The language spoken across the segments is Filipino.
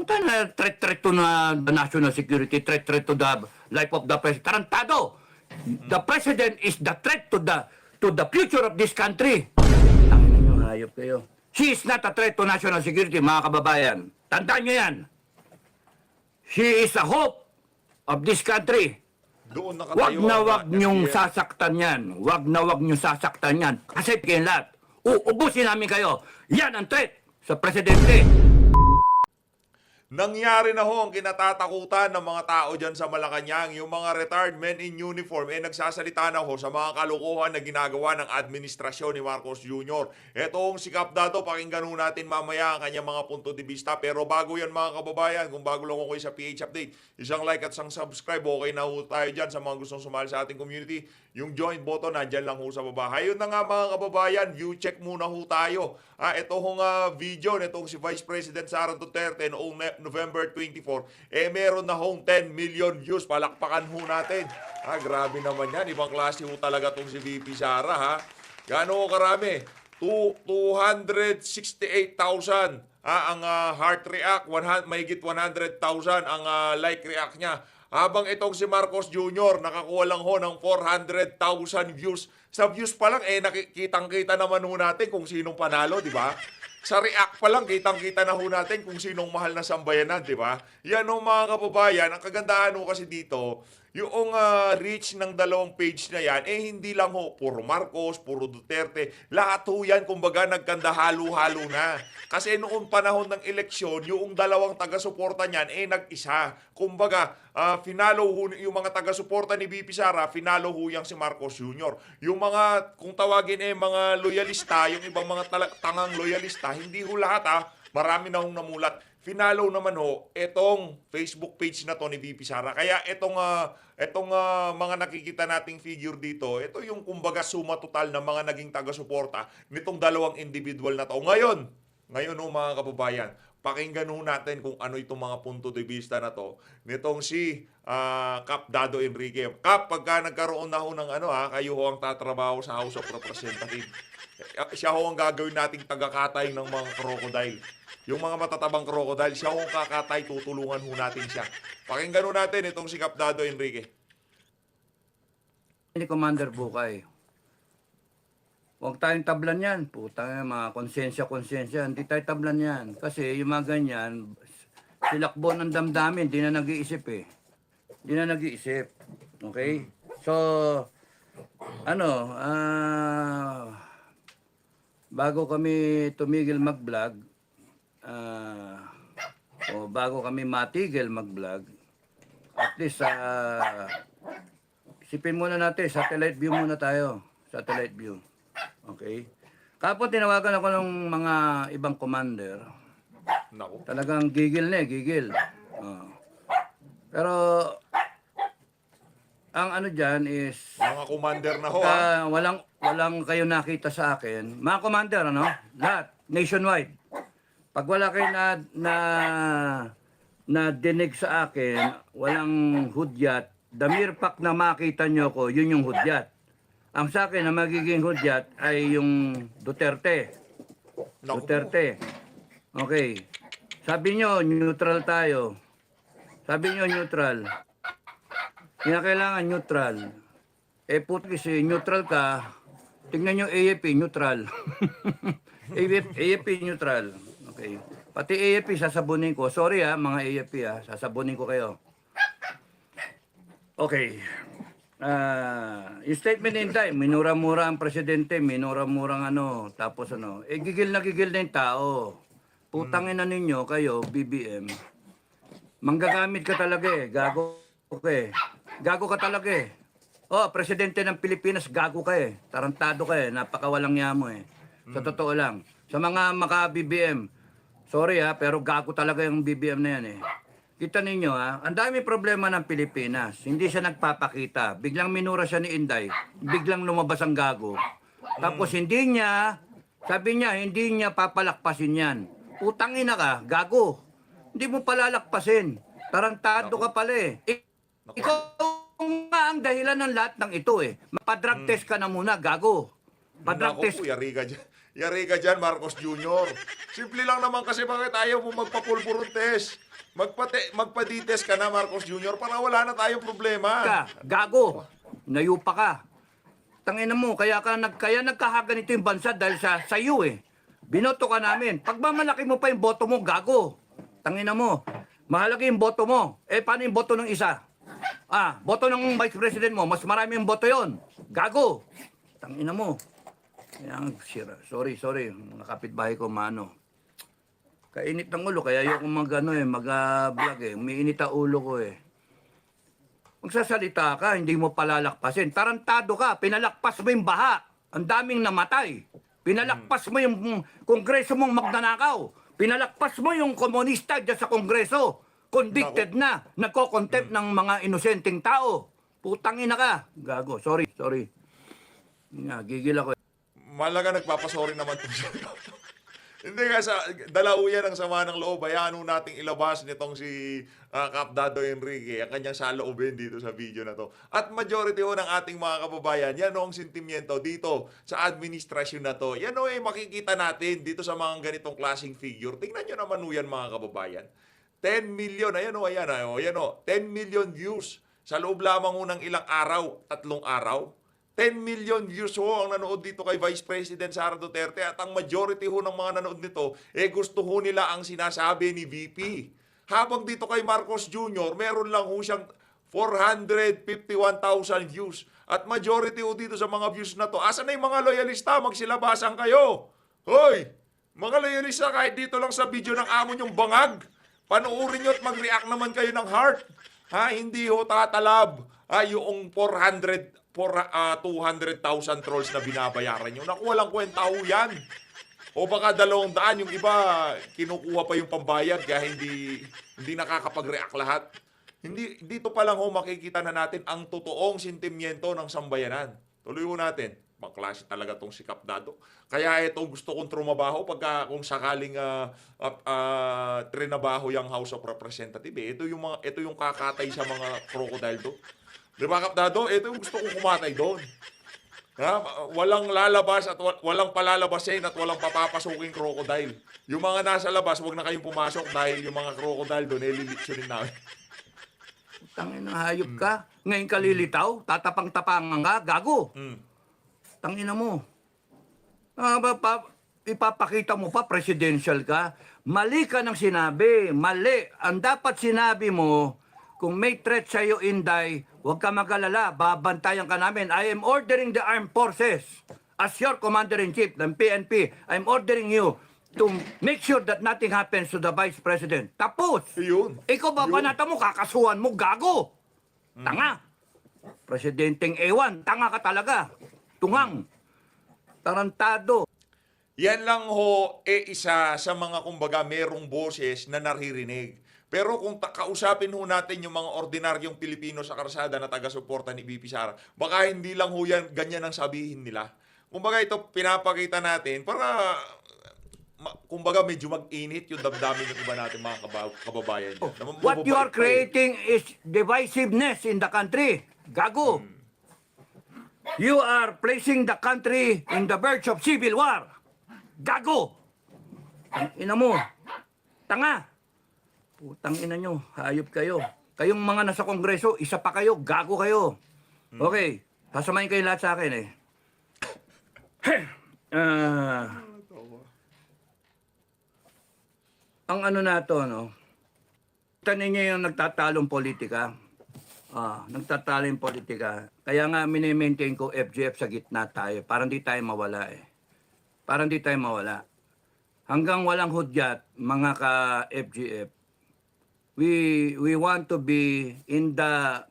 Puta na, threat to na the national security, threat to the life of the president. Tarantado! The president is the threat to the future of this country. Tangin na nyo, hayop kayo. She is not a threat to national security, mga kababayan. Tandaan nyo yan. She is a hope of this country. Doon Wag nakatayo na ang, wag nyong FBM. sasaktan yan. Wag na wag nyong sasaktan yan. Kasi kayo lahat. Uubusin namin kayo. Yan ang threat sa presidente. Nangyari na ho ang kinatatakutan ng mga tao dyan sa Malacanang. Yung mga retired men in uniform, nagsasalita na ho sa mga kalukuhan na ginagawa ng administrasyon ni Marcos Jr. Etong si Kap Dado, pakinggan ho natin mamaya ang kanyang mga punto de vista. Pero bago yan mga kababayan, kung bago lang ako sa PH Update, isang like at isang subscribe, okay na ho tayo dyan sa mga gustong sumali sa ating community. Yung join button, nandyan lang ho sa baba. Hayun na nga mga kababayan, view check muna ho tayo. Ito hong video nitong si Vice President Sara Duterte noong November 24, meron na hong 10 million views. Palakpakan ho natin. Grabe naman yan. Ibang klase ho talaga tong si VP Sara, ha? Gaano ho karami? 268,000 ang heart react, mahigit 100,000 ang like react niya. Habang itong si Marcos Jr. nakakuha lang ho ng 400,000 views. Sa views pa lang, nakikitang-kita naman ho natin kung sinong panalo, di ba? Sa react pa lang, kitang-kita na ho natin kung sinong mahal na sambayanan, di ba? Yan ho mga kababayan, ang kagandahan ho kasi dito, yung reach ng dalawang page na yan, hindi lang ho, puro Marcos, puro Duterte, lahat ho yan, kumbaga nagkanda halo-halo na. Kasi noong panahon ng eleksyon, yung dalawang taga-suporta niyan, nag-isa. Kumbaga, finalo ho, yung mga taga-suporta ni BP Sara, finalo ho yung si Marcos Jr. Yung mga, kung tawagin mga loyalista, yung ibang mga tangang loyalista, hindi ho lahat marami na hong namulat. Finalo naman ho, etong Facebook page na to ni VP Sara. Kaya etong mga nakikita nating figure dito, ito yung kumbaga suma total ng mga naging taga-suporta nitong dalawang individual na to. Ngayon ho mga kababayan, pakinggan ho natin kung ano itong mga punto de vista na to nitong si Kap Dado Enrique. Kap, pagka nagkaroon na ho ng kayo ho ang tatrabaho sa House of Representatives. Siya ho ang gagawin nating tagakatay ng mga crocodile. Yung mga matatabang crocodile, siya ho ang kakatay, tutulungan ho natin siya. Pakinggan ho natin itong si Kap Dado Enrique. Ni Commander Bukay. Huwag tayong tablan yan. Puta, mga konsensya. Hindi tayo tablan yan. Kasi yung mga ganyan, silakbo ng damdamin, di na nag-iisip eh. Di na nag-iisip. Okay? So, bago kami tumigil mag-vlog, o bago kami matigil mag-vlog, at least isipin muna natin, satellite view muna tayo. Satellite view. Okay? Kapag tinawagan ako ng mga ibang commander, Naku. talagang gigil na gigil. Pero, ang ano dyan is, Mga commander na ho, walang kayo nakita sa akin. Mga commander, lahat, nationwide. Pag wala kayo na dinig sa akin, walang hudyat, the mere fact na makita nyo ko, yun yung hudyat. Ang sa akin na magiging hudyat ay yung Duterte. Naku. Duterte. Okay. Sabi nyo, neutral tayo. Sabi nyo, neutral. Kailangan neutral. Puti kasi neutral ka, tingnan nyo AFP, neutral. AFP, neutral. Okay. Pati AFP, sasabunin ko. Sorry mga AFP sasabunin ko kayo. Okay. Yung statement in time, minura-mura ang presidente, minura-murang tapos gigil na yung tao. Putangin na ninyo, kayo, BBM. Manggagamit ka talaga gago ka Gago ka talaga presidente ng Pilipinas, gago ka Tarantado ka napakawalang yamo Sa totoo lang. Sa mga maka-BBM, sorry pero gago talaga yung BBM na yan Kita ninyo ang dami problema ng Pilipinas. Hindi siya nagpapakita. Biglang minura siya ni Inday. Biglang lumabas ang gago. Tapos sabi niya, hindi niya papalakpasin yan. Utangin na ka, gago. Hindi mo palalakpasin. Tarantado ka pala Ikaw nga ang dahilan ng lahat ng ito Mapadrug test ka na muna, gago. Padrag test. Yari ka dyan, Marcos Jr. Simple lang naman kasi bakit ayaw mo magpapulburon test. Magpa-dites ka na, Marcos Jr., para wala na tayong problema. Gago. Nayupa ka. Tangina mo, kaya nagkahaganito yung bansa dahil sa iyo eh. Binoto ka namin. Pagmamalaki mo pa yung boto mo, gago. Tangina mo. Mahalaga yung boto mo. Eh, paano yung boto ng isa? Boto ng vice president mo, mas marami yung boto yon. Gago. Tangina mo. Yan, sorry. Mga kapitbahay ko, mano. Kainit ng ulo, kaya ayoko mag-vlog eh. Umiinit ang ulo ko eh. Magsasalita ka, hindi mo palalakpasin. Tarantado ka, pinalakpas mo yung baha. Ang daming namatay. Pinalakpas mo yung kongreso mong magnanakaw. Pinalakpas mo yung komunista dyan sa kongreso. Convicted na, nagko-contempt ng mga inosenteng tao. Putangina ka. Gago, sorry. Gigil ako. Malaga nagpapasorry naman po siya. Hindi nga, dalauyan ang sama ng loob. Hayaan nating ilabas nitong si Kap Dado Enrique, ang kanyang saloobin dito sa video na to. At majority ng ating mga kababayan, yan ang sentimiento dito sa administrasyon na to. Yan makikita natin dito sa mga ganitong klaseng figure. Tingnan nyo naman yan mga kababayan. 10 million, ayan 10 million views sa loob lamang ng ilang araw, 3 araw. 10 million views ang nanood dito kay Vice President Sara Duterte at ang majority ng mga nanood nito gusto nila ang sinasabi ni VP. Habang dito kay Marcos Jr., meron lang siyang 451,000 views. At majority dito sa mga views na to, asan na yung mga loyalista? Magsilabasan kayo. Hoy! Mga loyalista, kahit dito lang sa video ng amo nyong bangag, panoorin nyo at mag-react naman kayo ng heart. Hindi tatalab. Yung 200,000 trolls na binabayaran nyo. Naku, walang kwenta yan. O baka 200, yung iba kinukuha pa yung pambayad kaya hindi nakakapag-react lahat. Dito pa lang makikita na natin ang totoong sentimiento ng sambayanan. Tuloy natin. Bangklase talaga tong si Kap Dado. Kaya ito gusto kong trumabaho kung sakaling trinabaho yung House of Representatives. Ito yung kakatay sa mga crocodile do. Di ba, Kap Dado? Ito yung gusto kong kumatay doon. Walang lalabas at walang palalabasin at walang papapasuking crocodile. Yung mga nasa labas, huwag na kayong pumasok dahil yung mga crocodile doon, lilitsunin namin. Tangin na hayop ka. Ngayon ka lilitaw, tatapang-tapangan ka, gago. Tangina mo. Ipapakita mo pa, presidential ka. Mali ka ng sinabi. Mali. Ang dapat sinabi mo, kung may threat sa'yo, Inday, huwag ka mag-alala, babantayan ka namin. I am ordering the armed forces as your commander-in-chief ng PNP. I'm ordering you to make sure that nothing happens to the Vice President. Tapos! Yun. Ikaw babanata mo, kakasuhan mo, gago! Tanga! Presidenteng ewan, tanga ka talaga. Tungang. Tarantado. Yan lang isa sa mga kumbaga merong boses na naririnig. Pero kung kausapin natin yung mga ordinaryong Pilipino sa karsada na taga-suporta ni VP Sara, baka hindi lang yan, ganyan ang sabihin nila. Kumbaga ito pinapakita natin para kumbaga medyo mag-init yung damdamin ng iba natin mga kababayan. What you are creating is divisiveness in the country. Gago. You are placing the country in the verge of civil war. Gago. Ina mo. Tanga. Putang ina nyo, hayop kayo. Kayong mga nasa kongreso, isa pa kayo, gago kayo. Okay, sasamahin kayo lahat sa akin eh. Ang ano na to, no? Tanin niyo yung nagtatalong politika. Nagtatalong politika. Kaya nga mini-maintain ko FGF sa gitna tayo. Parang di tayo mawala eh. Parang di tayo mawala. Hanggang walang hudyat, mga ka-FGF, we want to be in the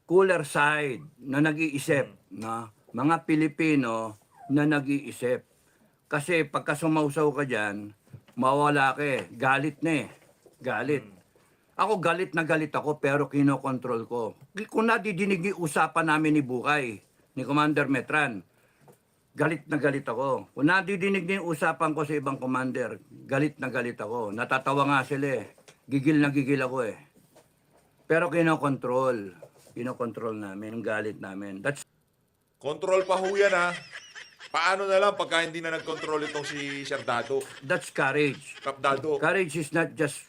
cooler side na nag-iisip, no? Mga Pilipino na nag-iisip. Kasi pagka sumausaw ka dyan, mawala ka eh. Galit na eh. Galit. Ako galit na galit ako pero kinokontrol ko. Kung nadidinig yung usapan namin ni Bukay, ni Commander Metran, galit na galit ako. Kung nadidinig niyo yung usapan ko sa ibang commander, galit na galit ako. Natatawa nga sila eh. Gigil na gigil ako eh. Pero kinokontrol. Kinokontrol namin, ang galit namin. That's Control pa yan ha. Paano na lang pagka hindi na nag-control itong si Sir Dado? courage. Kap Dado. Courage is not just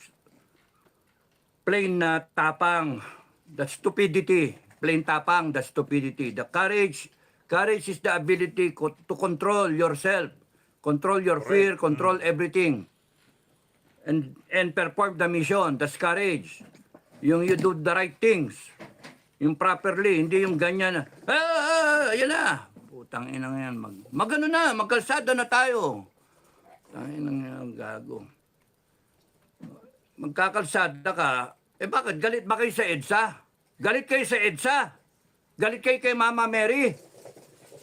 plain na tapang. The stupidity. Plain tapang, the stupidity. The courage is the ability to control yourself. Control your fear, control everything. And perform the mission. That's courage. Yung you do the right things. Yung properly, hindi yung ganyan na, ayan na. Putang inang yan. Magano na, magkalsada na tayo. Tangin ang gago. Magkakalsada ka, bakit? Galit ba kayo sa EDSA? Galit kayo sa EDSA? Galit kayo kay Mama Mary?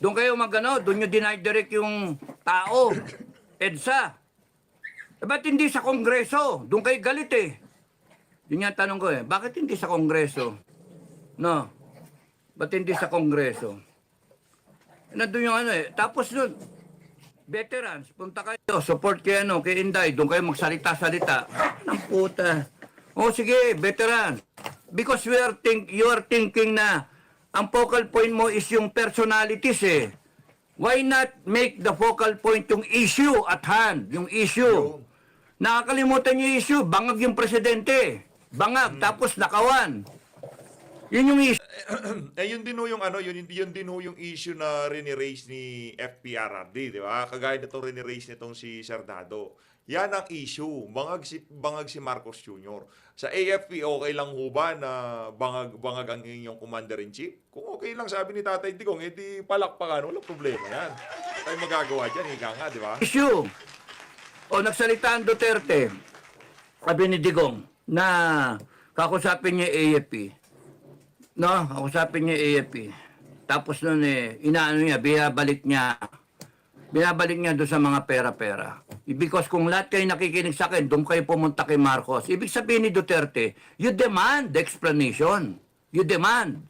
Doon kayo doon nyo dinidirect yung tao. EDSA. Ba't hindi sa Kongreso? Doon kayo galit eh. Yun yung tanong ko eh, bakit hindi sa Kongreso? No. Ba't hindi sa Kongreso? Nandun yung tapos doon, veterans, punta kayo, support kay kay Inday, doon kayo magsalita-salita. Ang puta. O sige, veteran. Because you are thinking na ang focal point mo is yung personalities eh. Why not make the focal point yung issue at hand, yung issue? Nakakalimutan yung issue, bangag yung presidente. Bangag, tapos nakawan. Yun yung issue. Yun din ho yung yun din ho yung issue na rini-raise ni FPRRD, di ba? Kagaya nito rini-raise nitong si Sardado. Yan ang issue. Bangag si Marcos Jr. Sa AFP, okay lang ho ba na bangag ang inyong commander-in-chief? Kung okay lang, sabi ni Tatay Digong, edi palakpakan, walang problema yan. Tayo magagawa dyan, ika nga, di ba? Issue. O nagsalita ang Duterte, sabi ni Digong, na kakusapin niya AFP. No, kakusapin niya AFP. Tapos nun inaano niya, binabalik niya doon sa mga pera-pera. Because kung lahat kayo nakikinig sa akin, doon kayo pumunta kay Marcos. Ibig sabihin ni Duterte, you demand the explanation. You demand.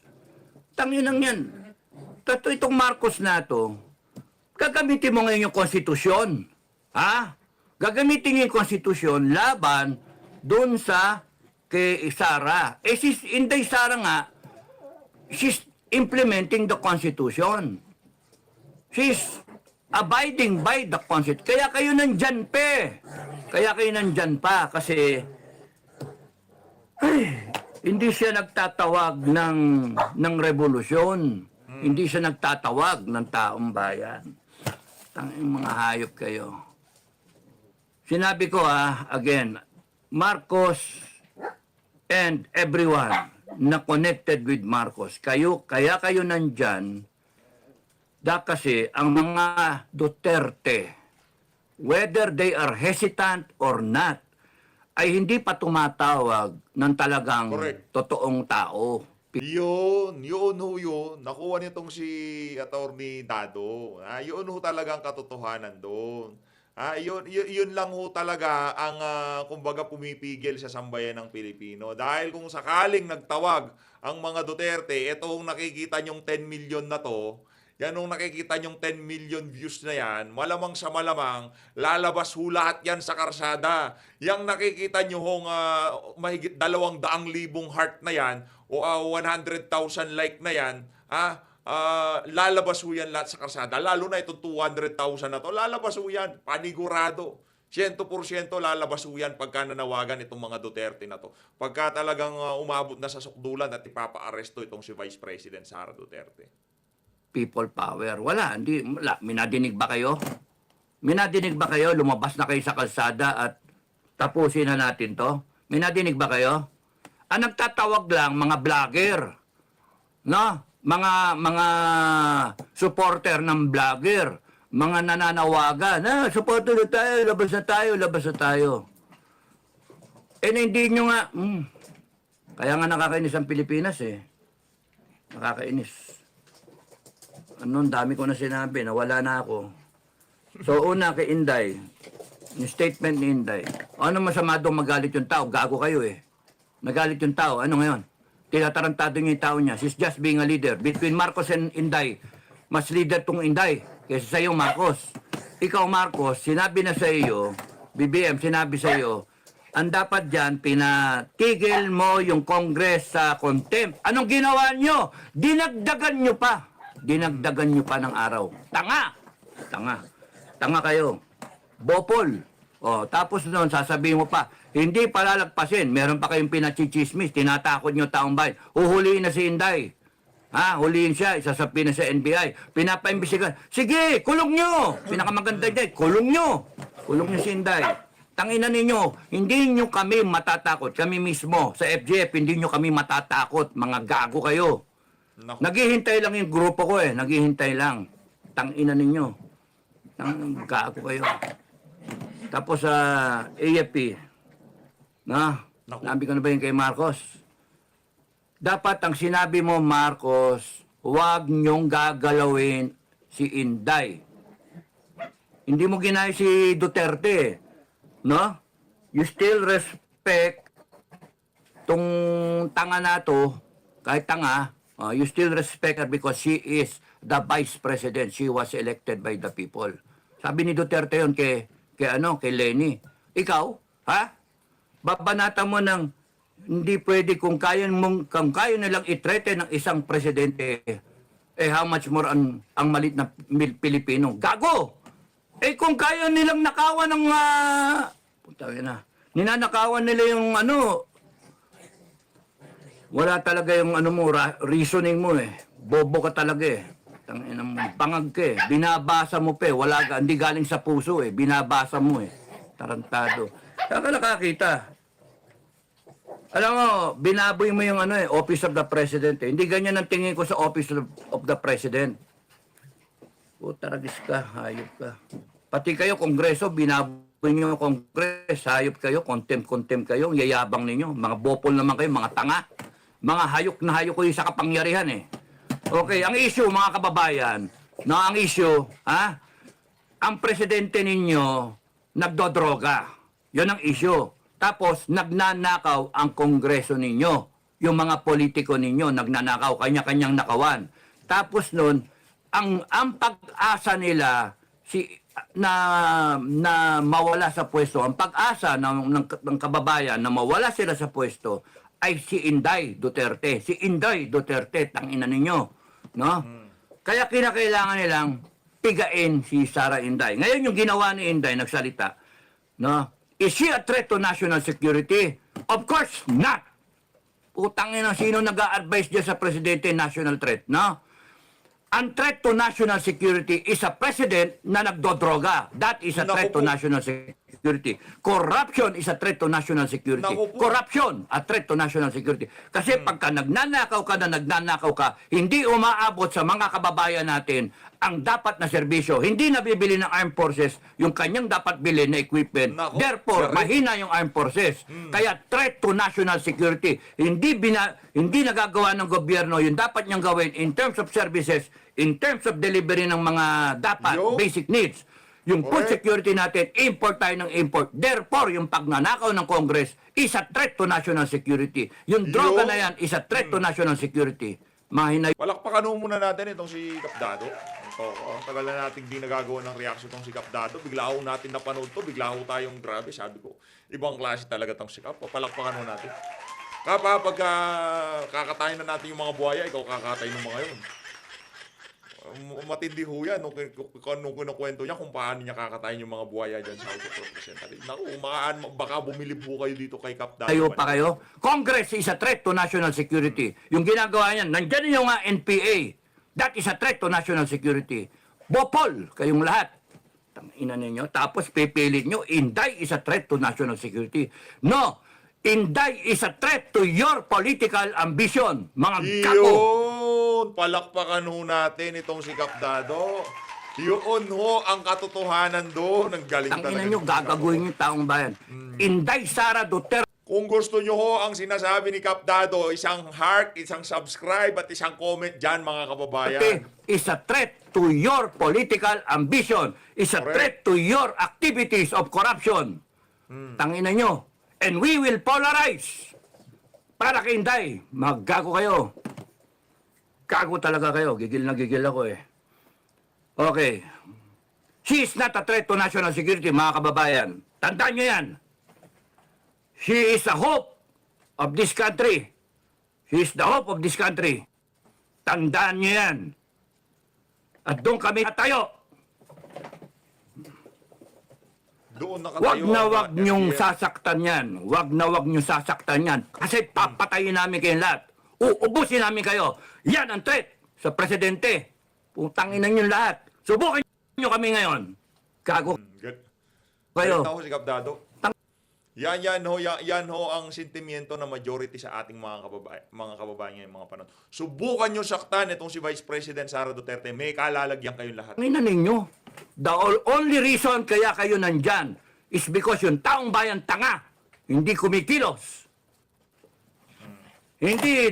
Tangin lang yan. Itong Marcos na to, gagamitin mo ngayon yung konstitusyon. Ha? Gagamitin yung konstitusyon laban doon sa kay Sara. Si Inday Sara nga, she's implementing the Constitution. She's abiding by the Constitution. Kaya kayo nandyan pa. Kasi hindi siya nagtatawag ng revolusyon. Hindi siya nagtatawag ng taong bayan. Tanging mga hayop kayo. Sinabi ko again, Marcos and everyone na connected with Marcos, kaya kayo nandyan, kasi ang mga Duterte, whether they are hesitant or not, ay hindi pa tumatawag ng talagang Correct. totoong tao. Yun ho yun. Nakuha nitong si Attorney Dado. Yun ho talagang katotohanan doon. Yun lang ho talaga ang kumbaga pumipigil sa sambayan ng Pilipino. Dahil kung sakaling nagtawag ang mga Duterte, itong nakikita nyong 10 million na to, yan nung nakikita nyong 10 million views na yan, malamang sa malamang, lalabas ho lahat yan sa karsada. Yang nakikita nyo hong mahigit 200,000 heart na yan, o 100,000 like na yan, lalabas ho yan lahat sa karsada. Lalo na itong 200,000 na to, lalabas ho yan, panigurado. 100% lalabas ho yan pagka nanawagan itong mga Duterte na to. Pagka talagang umabot na sa sukdulan at ipapa-aresto itong si Vice President Sara Duterte. People power. Wala. Minadinig ba kayo? Minadinig ba kayo? Lumabas na kayo sa kalsada at tapusin na natin to? Minadinig ba kayo? Ang nagtatawag lang, mga vlogger. No? Mga supporter ng vlogger. Mga nananawagan. Supporter na tayo, labas na tayo. Hindi nyo nga. Kaya nga nakakainis ang Pilipinas eh. Nakakainis. Dami ko na sinabi, nawala na ako. So, una kay Inday, yung statement ni Inday, ano masama doon magalit yung tao? Gago kayo eh. Nagalit yung tao. Ano ngayon? Tinatarantado niya yung tao niya. She's just being a leader. Between Marcos and Inday, mas leader tong Inday kaysa sa iyo, Marcos. Ikaw, Marcos, sinabi na sa iyo, BBM, sinabi sa iyo, ang dapat dyan, pinatigil mo yung Congress sa contempt. Anong ginawa nyo? Dinagdagan nyo pa. Dinagdagan nyo pa ng araw. Tanga kayo. Bopol. Tapos noon, sasabihin mo pa, Hindi palalagpasin. Meron pa kayong pinachichismis, tinatakot nyo taong bayan. Uhuliin na si Inday. Ha, huliin siya, isasapin na sa NBI. Pinapaimbisigan. Sige, kulong nyo! Pinakamaganda dyan, kulong nyo! Kulong nyo si Inday. Tangina ninyo, hindi nyo kami matatakot. Kami mismo, sa FGF, hindi nyo kami matatakot. Mga gago kayo. Naku. Naghihintay lang yung grupo ko eh. Naghihintay lang. Tangina ninyo. Gago kayo. Tapos sa AFP, na, Naku. nabi ko na ba yun kay Marcos? Dapat ang sinabi mo, Marcos, huwag niyong gagalawin si Inday. Hindi mo ginaya si Duterte, no? You still respect tong tanga na to, kahit tanga, you still respect her because she is the vice president. She was elected by the people. Sabi ni Duterte yun kay Lenny. Ikaw, ha? Babanata mo ng hindi pwede kung kaya nilang i-threaten ng isang presidente, how much more ang malit na Pilipino. Gago! Kung kaya nilang nakawan ng ninanakawan nila yung wala talaga yung reasoning mo eh. Bobo ka talaga eh. Tangina mo, pangag ka eh. Binabasa mo pa eh. Hindi galing sa puso eh. Binabasa mo eh. Tarantado. Saan ka nakakita? Alam mo, binaboy mo yung Office of the President eh. Hindi ganyan ang tingin ko sa Office of the President. Taragis ka, hayop ka. Pati kayo, Kongreso, binaboy nyo yung Kongres, hayop kayo, contempt kayo, yayabang ninyo. Mga bopol naman kayo, mga tanga. Mga hayok na hayok kayo sa kapangyarihan eh. Okay, ang issue, mga kababayan, ang issue, ang presidente ninyo, nagdodroga. Yun ang issue. Tapos, nagnanakaw ang kongreso ninyo. Yung mga politiko ninyo, nagnanakaw, kanya-kanyang nakawan. Tapos nun, ang pag-asa nila na mawala sa pwesto, ang pag-asa ng kababayan na mawala sila sa pwesto ay si Inday Duterte. Si Inday Duterte, tangina ninyo. No? Kaya kinakailangan nilang pigain si Sara Inday. Ngayon yung ginawa ni Inday, nagsalita, no? Is she a threat to national security? Of course not. Putangin na sino nag-a-advise dyan sa presidente national threat, no? Ang threat to national security is a president na nagdodroga. That is a threat to national security. Corruption is a threat to national security. Corruption, a threat to national security. Kasi pagka nagnanakaw ka, hindi umaabot sa mga kababayan natin ang dapat na serbisyo. Hindi nabibili ng armed forces yung kanyang dapat bilhin na equipment. Therefore, mahina yung armed forces. Kaya threat to national security. Hindi nagagawa ng gobyerno yung dapat niyang gawin in terms of services, in terms of delivery ng mga dapat basic needs. Yung food security natin, import tayo ng import. Therefore, yung pagnanakaw ng Congress is a threat to national security. Yung droga na yan is a threat to national security. Mahina. Palakpakan muna natin itong si Kapdado. Ang tagal na natin di nagagawa ng reaction itong si Kapdado. Bigla ho natin napanood to. Bigla ho tayong grabe. Sabi ko, ibang klase talaga itong si Kap. Palakpakan mo natin. Kapa, pagka kakatayin na natin yung mga buhaya, ikaw kakatayin ng mga yun. Matindi ho yan. Nung kinukwento niya kung paano niya kakatayin yung mga buhaya dyan sa House of Representatives. Naku, baka bumilib ho kayo dito kay Kapdado. Kayo pa kayo? Congress is a threat to national security. Yung ginagawa niyan, nandyan yung NPA. That is a threat to national security. Bopol, kayong lahat. Tangina ninyo. Tapos pipilit nyo, Inday is a threat to national security. No, Inday is a threat to your political ambition. Mga gago. Yun, palakpakan ho natin itong si Kapdado. Yun ho ang katotohanan doon. Ang galing talaga. Tangina nyo, gagaguhin yung taong bayan. Inday Sara Duterte. Kung gusto nyo ho ang sinasabi ni Kapdado, isang heart, isang subscribe at isang comment dyan mga kababayan. Is a threat to your political ambition. Is a threat to your activities of corruption. Tangina nyo. And we will polarize. Para kay Inday, maggago kayo. Gago talaga kayo. Gigil na gigil ako eh. Okay. She is not a threat to national security, mga kababayan. Tandaan nyo yan. She is the hope of this country. She is the hope of this country. Tandaan nyo yan. At doon kami tayo. Doon nakatayo. Wag na ang, wag niyong FBM. sasaktan yan. Wag na wag niyong sasaktan yan. Kasi papatayin namin kayong lahat. Uubusin namin kayo. Yan ang threat sa presidente. Putangin na niyo lahat. Subukan niyo kami ngayon. Gago Good. kayo. Ako si Kapdado. Yan ho ang sentimiento na majority sa ating mga kababayan ngayong mga panahon. Subukan nyo saktan itong si Vice President Sara Duterte. May kalalagyan kayong lahat. Tangina ninyo. The only reason kaya kayo nandyan is because yung taong bayan tanga. Hindi kumikilos. Hindi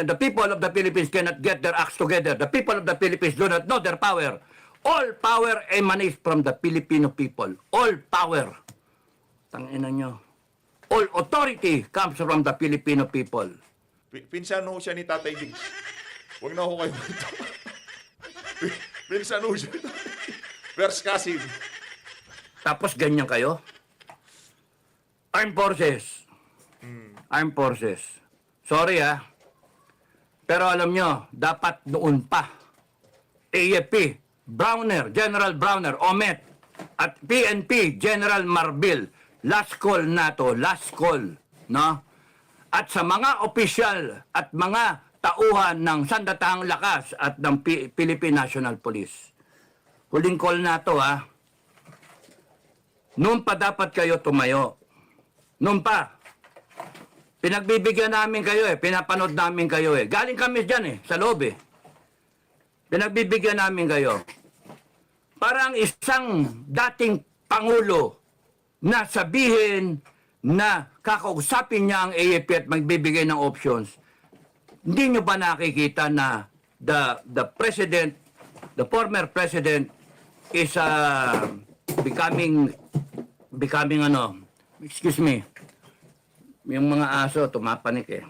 the people of the Philippines cannot get their acts together. The people of the Philippines do not know their power. All power emanates from the Filipino people. All power. Tangina nyo. All authority comes from the Filipino people. Pinsan ho siya ni Tatay Diggs. Huwag na ho kayo ito. Pinsan ho siya ni Tatay Diggs. First cousin. Tapos ganyan kayo? Armed Forces. Armed Forces. Sorry pero alam nyo, dapat noon pa. AFP, Browner, General Browner, Omet, at PNP, General Marbil. Last call na to, last call. No? At sa mga opisyal at mga tauhan ng Sandatahang Lakas at ng Philippine National Police. Huling call na to Noon pa dapat kayo tumayo. Noon pa. Pinagbibigyan namin kayo pinapanood namin kayo Galing kami dyan sa loob Pinagbibigyan namin kayo. Parang isang dating Pangulo na sabihin na kakausapin niya ang AFP at magbibigay ng options. Hindi nyo ba nakikita na the president, the former president is becoming excuse me, yung mga aso tumapanik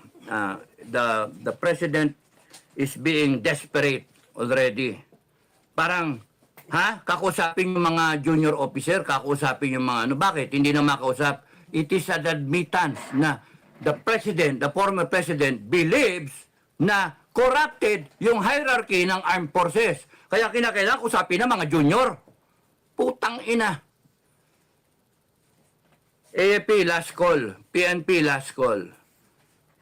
the president is being desperate already. Parang kakausapin yung mga junior officer, kakausapin yung mga bakit hindi na makausap? It is an admittance na the president, the former president believes na corrupted yung hierarchy ng armed forces. Kaya kinakailangan usapin ng mga junior. Putang ina. AFP last call, PNP last call.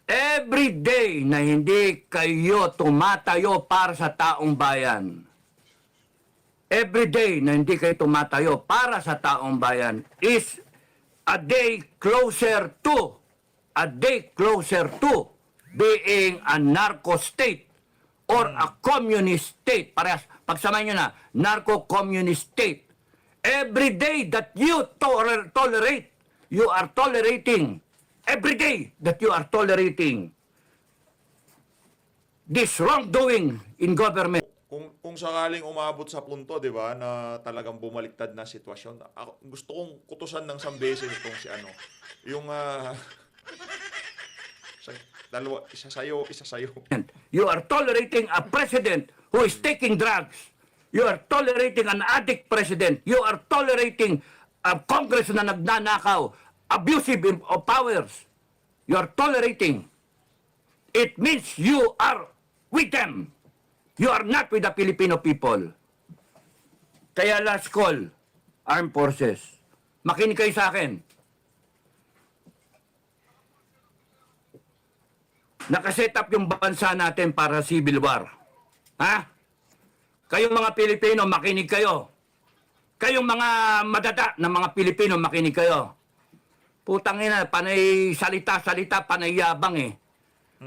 Every day na hindi kayo tumatayo para sa taong bayan. Every day na hindi kayo tumatayo para sa taong bayan is a day closer to being a narco state or a communist state. Parehas, pagsamahin nyo na, narco-communist state. Every day that you tolerate, you are tolerating, every day that you are tolerating this wrongdoing in government. Kung sakaling umabot sa punto, di ba, na talagang bumaliktad na sitwasyon, gusto kong kutusan ng beses itong si yung dalawa, isa sa'yo. You are tolerating a president who is taking drugs. You are tolerating an addict president. You are tolerating a Congress na nagnanakaw, abusive of powers. You are tolerating. It means you are with them. You are not with the Filipino people. Kaya last call, armed forces. Makinig kayo sa akin. Nakaset up yung bansa natin para civil war. Kayong mga Pilipino, makinig kayo. Kayong mga madada na mga Pilipino, makinig kayo. Putang ina, panay salita-salita, panay yabang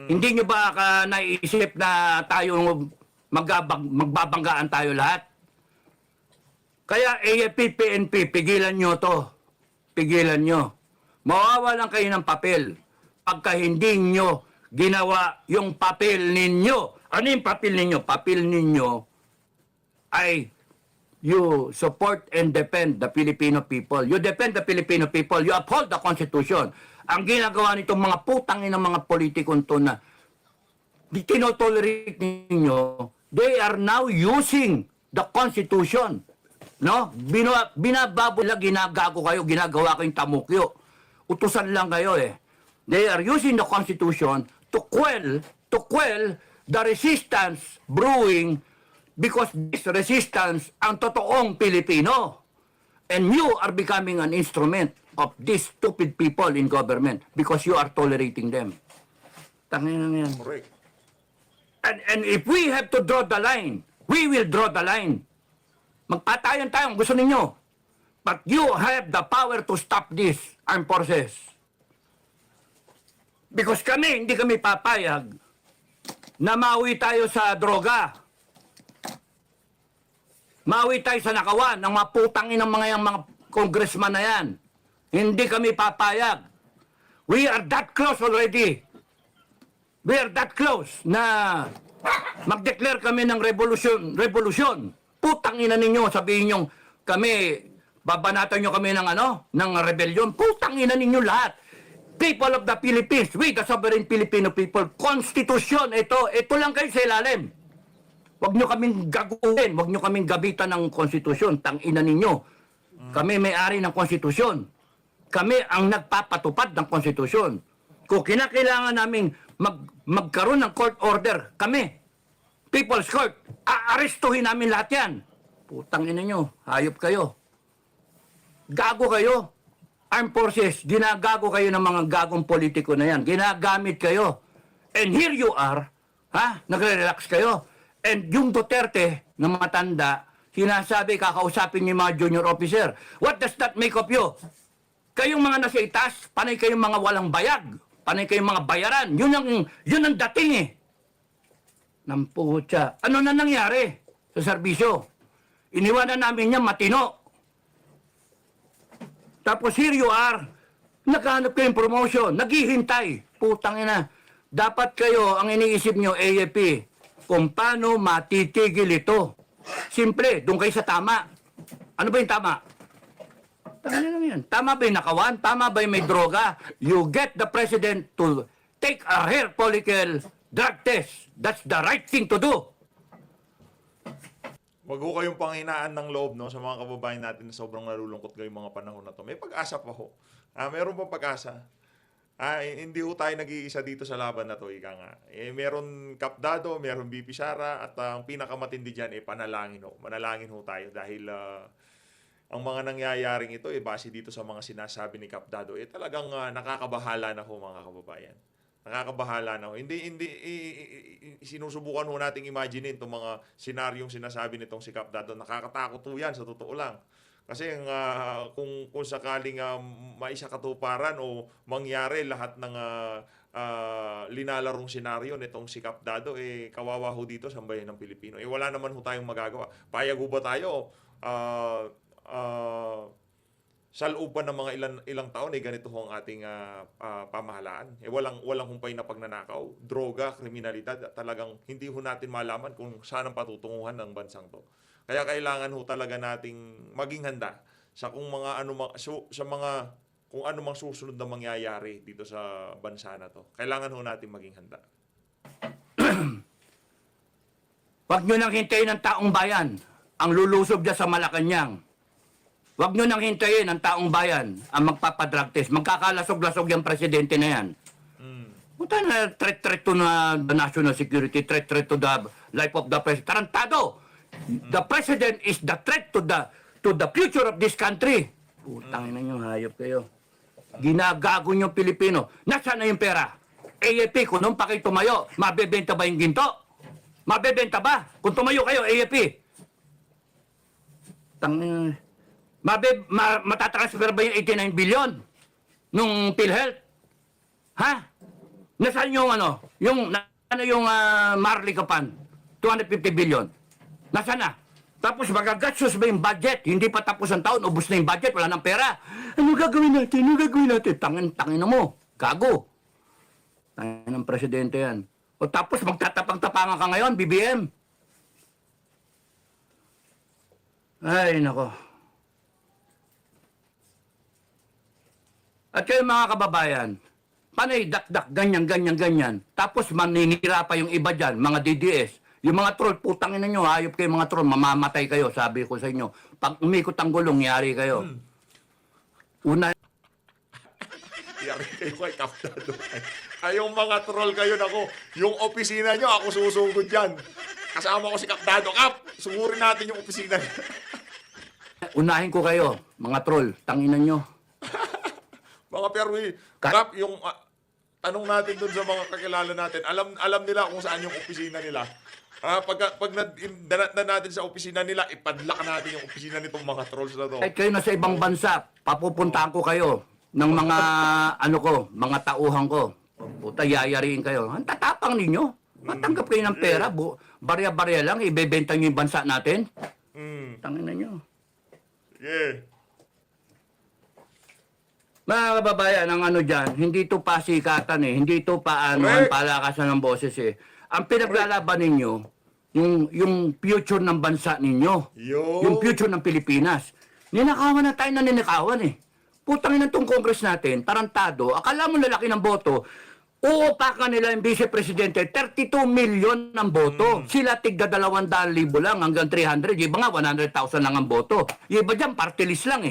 Hindi nyo ba naiisip na tayo magbabanggaan tayo lahat? Kaya AFP, PNP, pigilan nyo to. Pigilan nyo. Mawawalan kayo ng papel pagka hindi nyo ginawa yung papel ninyo. Ano yung papel ninyo? Papel ninyo ay you support and defend the Filipino people. You defend the Filipino people. You uphold the Constitution. Ang ginagawa nitong mga putang ng mga politikong to na tinotolerate ninyo, they are now using the Constitution. No? Binababo nila, ginagago kayo, ginagawa kayong tamukyo. Utusan lang kayo They are using the Constitution to quell the resistance brewing because this resistance ang totoong Pilipino. And you are becoming an instrument of these stupid people in government because you are tolerating them. Tangin na yan. Correct. And if we have to draw the line, we will draw the line. Magpatayan tayo kung gusto ninyo. But you have the power to stop this, armed forces. Because kami, hindi kami papayag na mauwi tayo sa droga. Mauwi tayo sa nakawan ng mga putangin ng mga congressman na yan. Hindi kami papayag. We are that close already. We are that close na mag-declare kami ng revolution. Putangin na ninyo, sabihin nyo, kami, babanatan nyo kami ng ng rebellion. Putangin na ninyo lahat. People of the Philippines, we the sovereign Filipino people, konstitusyon, ito lang kayo sa ilalim. Huwag nyo kaming gaguhin, huwag nyo kaming gabitan ng konstitusyon, tangina ninyo. Kami may-ari ng konstitusyon. Kami ang nagpapatupad ng konstitusyon. Kung kinakailangan namin magkaroon ng court order, kami, People's Court, aarestuhin namin lahat yan. Putang ina nyo, hayop kayo. Gago kayo. Armed Forces, ginagago kayo ng mga gagong politiko na yan. Ginagamit kayo. And here you are, nagre-relax kayo. And yung Duterte na matanda, sinasabi, kakausapin niyo yung mga junior officer. What does that make of you? Kayong mga nasa itas, panay kayong mga walang bayag. Panay kayong mga bayaran. Yun ang dating eh. Namputya. Ano na nangyari sa serbisyo? Iniwanan namin niya matino. Tapos here you are, naghahanap kayong promotion, naghihintay. Putang ina. Dapat kayo, ang iniisip nyo, AFP, kung paano matitigil ito. Simple, doon kayo sa tama. Ano ba yung tama? Tama lang yan. Tama ba yung nakawan? Tama ba yung may droga? You get the president to take a hair follicle drug test. That's the right thing to do. Wag ho kayong panghinaan ng loob sa mga kababayan natin na sobrang nalulungkot ngayong mga panahon na to. May pag-asa pa ho. Meron pa pag-asa. Hindi ho tayo nag-iisa dito sa laban na to, ika nga. Meron Kapdado, meron BP Sara, at ang pinakamatindi dyan, panalangin ho. Manalangin ho tayo dahil ang mga nangyayaring ito, base dito sa mga sinasabi ni Kapdado, talagang nakakabahala na ho mga kababayan. Nakakabahala na ho. Hindi sinusubukan ho nating imaginein itong mga senaryong sinasabi nitong si Kapdado. Nakakatakot ho yan, sa totoo lang. Kasi kung sakaling maisakatuparan o mangyari lahat ng linalarong senaryo nitong si Kapdado, kawawa ho dito sa bayan ng Pilipino. Wala naman ho tayong magagawa. Payag ho ba tayo? Sa loob pa ng mga ilang taon, ganito ho ang ating pamahalaan. Walang humpay na pagnanakaw, droga, kriminalidad. Talagang hindi ho natin malaman kung saan ang patutunguhan ng bansang to. Kaya kailangan ho talaga nating maging handa sa kung ano mang susunod na mangyayari dito sa bansa na to. Kailangan ho nating maging handa. Huwag nyo nang hintayin ng taong bayan ang lulusob dyan sa Malacanang. Huwag nyo nang hintayin ang taong bayan ang magpapadrug test. Magkakalasog-lasog yung presidente na yan. Buta na threat to the national security, threat to the life of the president. Tarantado! The president is the threat to the future of this country. Putang ina nyo, hayop kayo. Ginagago nyo Pilipino. Nasaan na yung pera? AFP, kung nung pa kayo tumayo, mabebenta ba yung ginto? Mabebenta ba? Kung tumayo kayo, AFP. Matatransfer ba yung 89 billion nung PhilHealth? Ha? Nasaan yung yung Marley Kapan? 250 billion. Nasaan na? Tapos magagatsos ba yung budget? Hindi pa tapos ang taon, ubos na yung budget, wala nang pera. Ano gagawin natin? Tangin na mo. Gago. Tangin ng presidente yan. O tapos magtatapang-tapangan ka ngayon, BBM. Ay, nako. At kayo mga kababayan, panay dakdak, ganyan. Tapos maninira pa yung iba dyan, mga DDS. Yung mga troll, putangin na nyo, hayop kayo mga troll, mamamatay kayo, sabi ko sa inyo. Pag umikot ang gulong, yari kayo. Una, Yari kayo kay Kapdado. Yung mga troll kayo, nako, yung opisina nyo, ako susugod dyan. Kasama ko si Kapdado. Kap, sugurin natin yung opisina niya. Unahin ko kayo, mga troll. Tanginan nyo. Mga Perwi, Kap, yung tanong natin dun sa mga kakilala natin, alam nila kung saan yung opisina nila. Pag danat na natin sa opisina nila, ipadlak natin yung opisina nitong mga trolls na to. Kahit kayo nasa ibang bansa, papupuntahan ko kayo ng mga, mga tauhan ko. Puta, yayariin kayo. Ang tatapang ninyo. Matanggap kayo ng pera. Barya-barya lang, ibebenta nyo yung bansa natin. Tanginan nyo. Yeah. Mga kababayan, ang dyan, hindi ito pasikatan hindi ito Correct. palakasan ng boses Ang pinaglalaban ninyo, yung future ng bansa ninyo. Yung future ng Pilipinas. Ninakawan na tayo na ninakawan Putang ina itong Congress natin, tarantado, akala mo lalaki ng boto, uupakan nila yung Vice Presidente, 32 million ang boto. Sila tigda 200,000 lang hanggang 300. Yung iba nga, 100,000 lang ang boto. Yung iba dyan, party list lang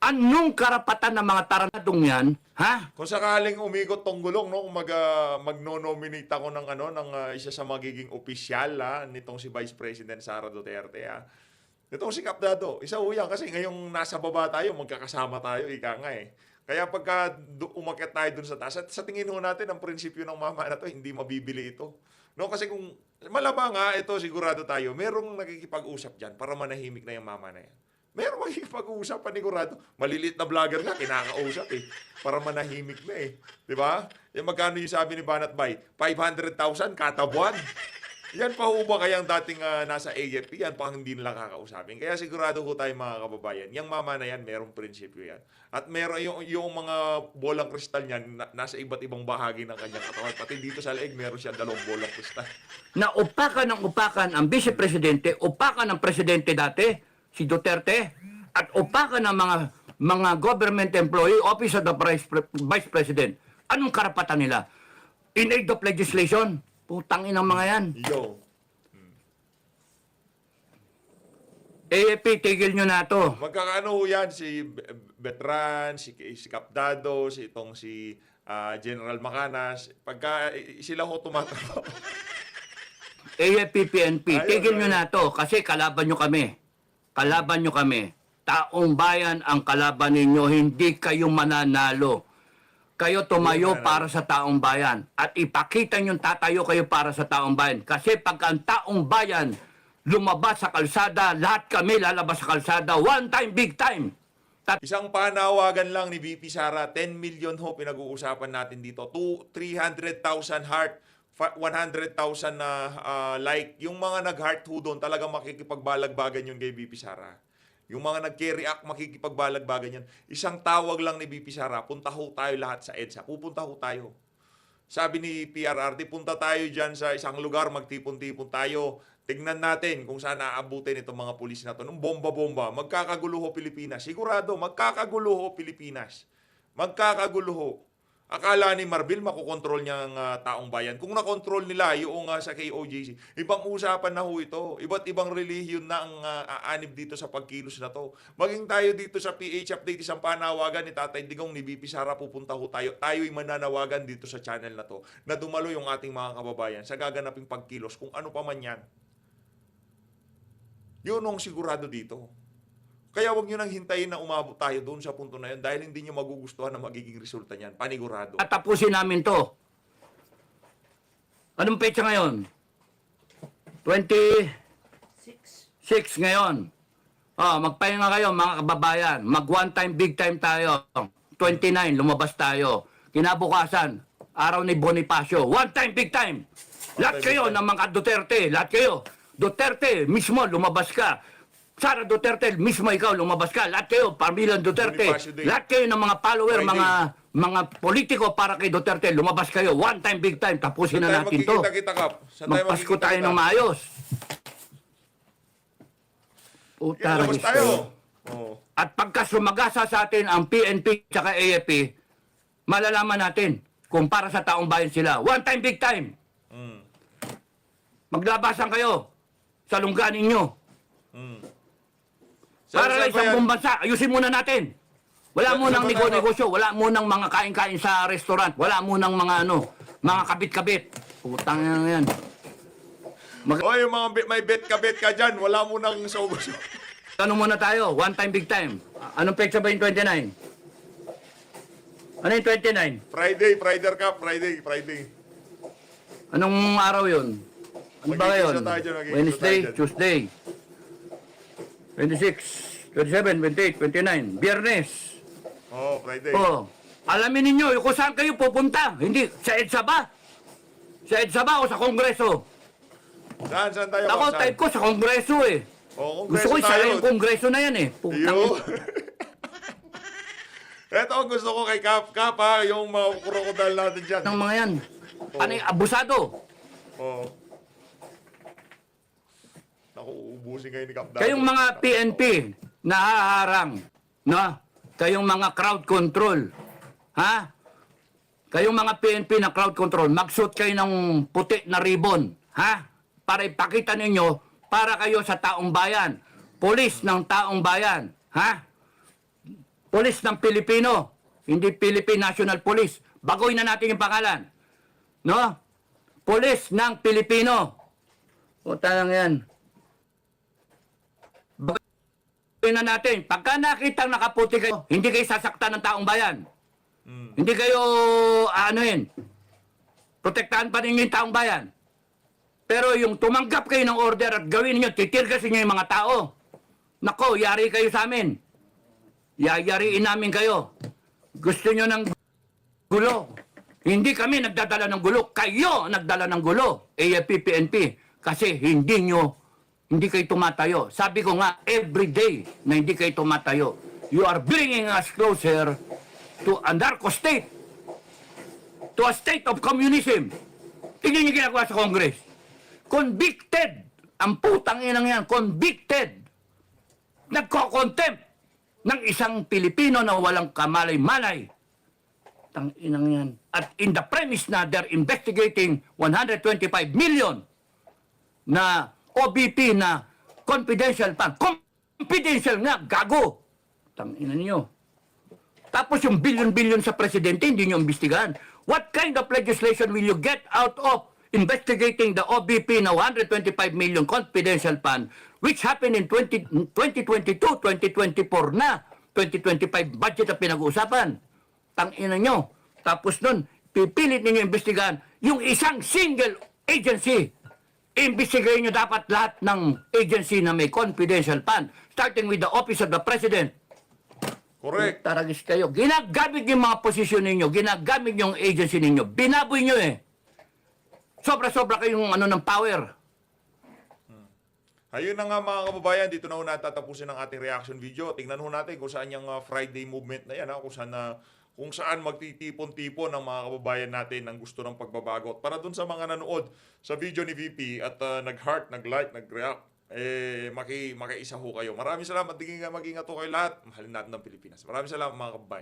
Anong karapatan ng mga taranadong yan? Ha? Kung sakaling umikot tong gulong, no, kung magno-nominate ako ng isa sa magiging opisyal nitong si Vice President Sara Duterte Itong si Kap Dado, isa ho yan kasi ngayong nasa baba tayo, magkakasama tayo, ika nga Kaya pagka umakyat tayo dun sa taas, sa tingin ho natin, ang prinsipyo ng mama na to, hindi mabibili ito. No, kasi kung malabang ito sigurado tayo, merong nakikipag-usap dyan para manahimik na yung mama na yan. Merong makikipag-usap, panigurado. Maliliit na vlogger nga, kinakausap para manahimik na Di ba? Yung magkano yung sabi ni Banat Bay? 500,000 kada buwan. Yan pa ho ba kayang dating nasa AFP? Yan pa hindi nila kakausapin. Kaya sigurado ho tayo mga kababayan, yung mama na yan, merong prinsipyo yan. At meron yung mga bolang kristal niyan, nasa iba't ibang bahagi ng kanyang katawan. Pati dito sa leeg, meron siya 2 bolang kristal. Na upakan ang Vice Presidente, upakan ng Presidente dati, si Duterte, at upakan ng mga government employee, Office of the Vice President. Anong karapatan nila? In aid of legislation, putang inang mga yan. Yo. AFP, tigil nyo na to. Magkakaano ho yan, si Betran, si Kap Dado, si General Macanas, pagka sila ho tumatrabaho. AFP, PNP, Ayun, tigil nyo na to kasi kalaban nyo kami. Kalaban nyo kami. Taong bayan ang kalaban ninyo, hindi kayo mananalo. Kayo tumayo para sa taong bayan. At ipakita nyo tatayo kayo para sa taong bayan. Kasi pag ang taong bayan lumabas sa kalsada, lahat kami lalabas sa kalsada. One time, big time. Isang panawagan lang ni VP Sara, 10 million ho pinag-uusapan natin dito. 300,000 heart, 100,000 na like. Yung mga nag-heart ho doon, talagang makikipagbalagbagan yun kay VP Sara. Yung mga nag-react, makikipagbalagbagan yan. Isang tawag lang ni VP Sara, punta ho tayo lahat sa EDSA. Pupunta ho tayo. Sabi ni PRRD, punta tayo dyan sa isang lugar, magtipon-tipon tayo. Tignan natin kung saan aabutin itong mga pulis na to. Nung bomba-bomba, magkakagulo ho Pilipinas. Sigurado, magkakagulo ho Pilipinas. Magkakagulo ho. Akala ni Marbil, makokontrol niya ang taong bayan. Kung nakontrol nila yung sa KOJC, ibang usapan na ho ito. Iba't ibang relihiyon na ang aanib dito sa pagkilos na to. Maging tayo dito sa PH Update, isang panawagan ni Tatay Digong, ni VP Sara, pupunta ho tayo. Tayo'y mananawagan dito sa channel na to na dumalo yung ating mga kababayan sa gaganaping pagkilos, kung ano pa man yan. Yun ang sigurado dito. Kaya wag nyo nang hintayin na umabot tayo doon sa punto na yun dahil hindi nyo magugustuhan na magiging resulta niyan. Panigurado. Tapusin namin to. Anong petsa ngayon? 26 ngayon. Magpahinga kayo mga kababayan. Mag one time, big time tayo. 29, lumabas tayo. Kinabukasan, araw ni Bonifacio. One time, big time. Lahat kayo ng mga Duterte. Lahat kayo. Duterte, mismo lumabas ka. Sara Duterte, mismo ikaw, lumabas ka. Lahat kayo, pamilyang Duterte. Lahat kayo ng mga follower, mga politiko para kay Duterte, lumabas kayo. One time, big time. Tapusin na natin to. Magpasko tayo ng maayos. Labas tayo. At pagka sumagasa sa atin ang PNP at AFP, malalaman natin kung para sa taong bayan sila. One time, big time. Maglabasan kayo sa lungga ninyo. Para lang isang buong bansa, ayusin muna natin. Wala munang negosyo, wala munang mga kain-kain sa restaurant, wala munang mga mga kabit-kabit. Putang na yan. Yung mga may bet ka dyan, wala mo nang saugo. Ano muna tayo? One time, big time. Anong petsa ba yung 29? Ano yung 29? Friday, Friday Cup, Friday. Anong araw yun? Ano ba Mag-iisa yun? tayo dyan, mag-iisa Wednesday, tayo dyan. Tuesday. 26, 27, 28, 29. Biyernes. Oh, Friday. Oh, alamin ninyo kung saan kayo pupunta. Hindi, sa EDSA ba? Sa EDSA ba o sa Kongreso? Saan tayo? Ako, Saan? type ko sa Kongreso eh. Oh, Gusto ko isa lang yung Kongreso na yan eh. Putang. Yo. Ito ang gusto ko kay Kap. Kap ha, yung mga krokodil natin dyan. Ng mga yan. Ano yung abusado? Oo. Naku, uubusin kayo ni Kap. Kayong mga PNP na haharang, no? Kayong mga crowd control, ha? Kayong mga PNP na crowd control, magsuot kayo ng puti na ribbon, ha? Para ipakita ninyo, para kayo sa taong bayan. Pulis ng taong bayan, ha? Pulis ng Pilipino, hindi Philippine National Police. Baguhin na natin yung pangalan. No? Pulis ng Pilipino. Puta lang yan. Baguhin na natin. Pagka nakitang nakaputi kayo, hindi kayo sasaktan ng taong bayan. Hindi kayo, anuhin, protektahan pa ninyo yung taong bayan. Pero yung tumanggap kayo ng order at gawin niyo, titirgasin niyo yung mga tao. Nako, yari kayo sa amin. Yayariin namin kayo. Gusto nyo ng gulo. Hindi kami nagdadala ng gulo. Kayo nagdala ng gulo. AFP, PNP. Kasi hindi kayo tumatayo. Sabi ko nga, every day na hindi kayo tumatayo, you are bringing us closer to a narco state. To a state of communism. Tingnan niyo ginagawa sa Congress. Convicted. Ang putang inang yan, convicted. Nagko-contempt ng isang Pilipino na walang kamalay-malay. Tang-inang yan. At in the premise na they're investigating 125 million na OBP na confidential fund. Confidential nga, gago. Tang-ina niyo. Tapos yung billion-billion sa presidente, hindi niyo imbestigahan. What kind of legislation will you get out of investigating the OBP na 125 million confidential fund which happened in 2022, 2024 na, 2025 budget na pinag-uusapan. Tang-ina nyo. Tapos nun, pipilit ninyo imbestigahan yung isang single agency. Imbestigahin nyo dapat lahat ng agency na may confidential fund, starting with the Office of the President. Correct. Taragis kayo. Ginagamit yung mga posisyon ninyo, ginagamit yung agency ninyo, binaboy nyo eh. Sobra-sobra kayong ng power. Ayun na nga mga kababayan, dito na ho natatapusin ang ating reaction video. Tingnan ho natin kung saan yung Friday movement na yan, kung saan magtitipon-tipon ng mga kababayan natin ang gusto ng pagbabago. At para dun sa mga nanood sa video ni VP at nag-heart, nag-like, nag-react, makiisa ho kayo. Maraming salamat, mag-ingat ho kayo lahat. Mahalin natin ng Pilipinas. Maraming salamat mga kababayan.